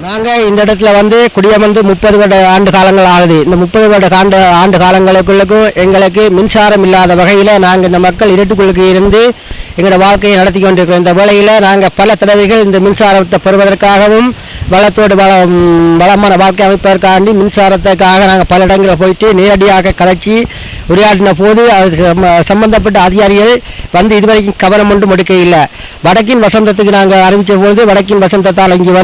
நாங்கள் இந்த இடத்துல குடியமர்ந்து 30 வருட ஆண்டு காலங்கள் ஆகுது. இந்த 30 வருட ஆண்டு காலங்களுக்குள்ளுக்கும் எங்களுக்கு மின்சாரம் இல்லாத வகையில் நாங்கள் இந்த மக்கள் இருட்டுக்குள்ளுக்கு இருந்து எங்களோட வாழ்க்கையை நடத்தி கொண்டிருக்கிறோம். இந்த வேளையில் நாங்கள் பல தடவைகள் இந்த மின்சாரத்தை பெறுவதற்காகவும் வளத்தோடு வளமான வாழ்க்கை அமைப்பதற்காண்டி மின்சாரத்துக்காக நாங்கள் பல இடங்களில் போயிட்டு நேரடியாக கலைச்சி உரையாடின போது அதுக்கு சம்பந்தப்பட்ட அதிகாரிகள் இதுவரைக்கும் கவனம் ஒன்றும் எடுக்க இல்லை. வடக்கின் வசந்தத்துக்கு நாங்கள் அறிவித்த போது வடக்கின் வசந்தத்தால் இங்கே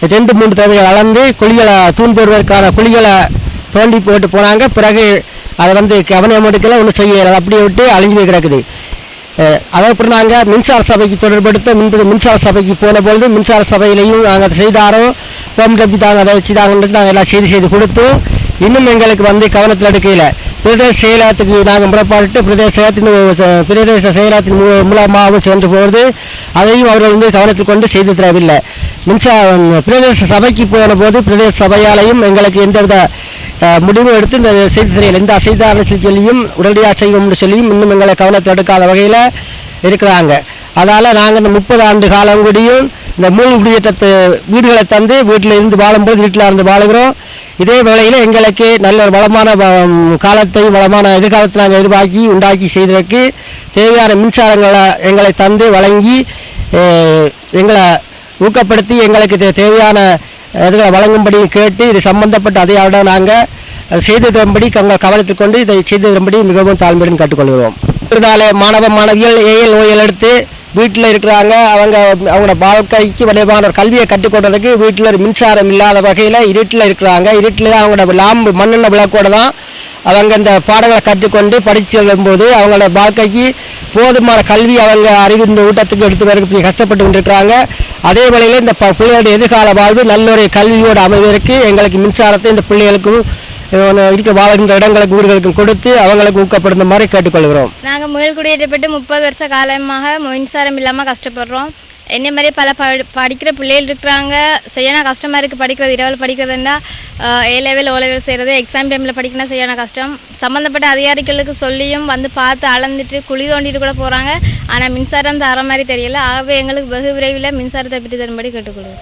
2-3 தடவைகள் அளந்து குழிகளை தூண் போடுவதற்கான குழிகளை தோண்டி போட்டு போனாங்க. பிறகு அதை கவனம் எடுக்கல, ஒன்றும் செய்யலை, அப்படியே விட்டு அழிஞ்சு போய் கிடக்குது. அதேபோல் நாங்கள் மின்சார சபைக்கு தொடர்படுத்த மின்சார சபைக்கு போன பொழுது மின்சார சபையிலையும் நாங்கள் அதை செய்தாரோம், தாங்க அதை செய்தாங்கன்றது நாங்கள் எல்லாம் செய்து கொடுத்தோம். இன்னும் எங்களுக்கு கவனத்தில் எடுக்கல. பிரதேச செயலகத்துக்கு நாங்கள் முறைப்பாட்டு பிரதேச செயலகத்தின் மூலமாகவும் சென்று போகிறது, அதையும் அவர்கள் கவனத்தில் கொண்டு செய்து தரவில்லை. பிரதேச சபைக்கு போன போது பிரதேச சபையாலையும் எங்களுக்கு எந்தவித முடிவும் எடுத்து இந்த செய்தி தெரியல. இந்த செய்தார்கள் சொல்லியும் உடனடியாக செய்வோம்னு சொல்லியும் இன்னும் எங்களை கவனத்தை எடுக்காத வகையில் இருக்கிறாங்க. அதனால் நாங்கள் இந்த 30 ஆண்டு காலம் கூடியும் இந்த மூணு குடியேற்றத்தை வீடுகளை தந்து வீட்டில் இருந்து வாழும்போது வீட்டில் இருந்து வாழுகிறோம். இதே வேளையில் எங்களுக்கு நல்ல ஒரு வளமான காலத்தையும் வளமான எதிர்காலத்தை நாங்கள் உண்டாக்கி செய்வதற்கு தேவையான மின்சாரங்களை எங்களை தந்து வழங்கி எங்களை ஊக்கப்படுத்தி எங்களுக்கு தேவையான இதுகளை வழங்கும்படி கேட்டு இது சம்பந்தப்பட்ட அதையோட நாங்கள் செய்து தரும்படி கவனத்தில் கொண்டு இதை செய்து தரும்படி மிகவும் தாழ்மையுடன் கேட்டுக்கொள்கிறோம். இதனால மாணவ மாணவிகள் ஏஎல் ஓஎல் எடுத்து வீட்டில் இருக்கிறாங்க. அவங்களோட வாழ்க்கைக்கு வடிவான ஒரு கல்வியை கற்றுக்கொள்றதுக்கு வீட்டில் ஒரு மின்சாரம் இல்லாத வகையில் இருட்டில் இருக்கிறாங்க. இருட்டில் தான் அவங்களோட மண்ணெண்ணெய் விளக்கோடு தான் அவங்க இந்த பாடங்களை கற்றுக்கொண்டு படித்து செல்லும்போது அவங்களோட வாழ்க்கைக்கு போதுமான கல்வி அறிவின் ஊட்டத்துக்கு எடுத்து வரக்கு கஷ்டப்பட்டு கொண்டிருக்கிறாங்க. அதே வேளையில் இந்த பிள்ளைகளுடைய எதிர்கால வாழ்வு நல்ல ஒரு கல்வியோடு அமைவதற்கு எங்களுக்கு மின்சாரத்தை இந்த பிள்ளைகளுக்கும் இருக்க வாழ்கின்ற இடங்களுக்கு வீடுகளுக்கும் கொடுத்து அவங்களுக்கு ஊக்கப்படுத்த மாதிரி கேட்டுக்கொள்கிறோம். நாங்கள் மேல்குடியேற்றப்பட்டு 30 வருஷ காலமாக மின்சாரம் இல்லாமல் கஷ்டப்படுறோம். என்ன மாதிரி பல படிக்கிற பிள்ளைகள் இருக்கிறாங்க. சரியான கஷ்டமாக இருக்குது படிக்கிறது. இரவில் படிக்கிறதுன்னா A லெவல் O லெவல் செய்கிறது, எக்ஸாம் டைமில் படிக்கணும் சரியான கஷ்டம். சம்மந்தப்பட்ட அதிகாரிகளுக்கு சொல்லியும் பார்த்து அளந்துட்டு குழி தோண்டிட்டு கூட போகிறாங்க. ஆனால் மின்சாரம் தர மாதிரி தெரியல. ஆகவே எங்களுக்கு வெகு விரைவில் மின்சாரத்தை பெற்று தரும்படி கேட்டுக்கொள்வோம்.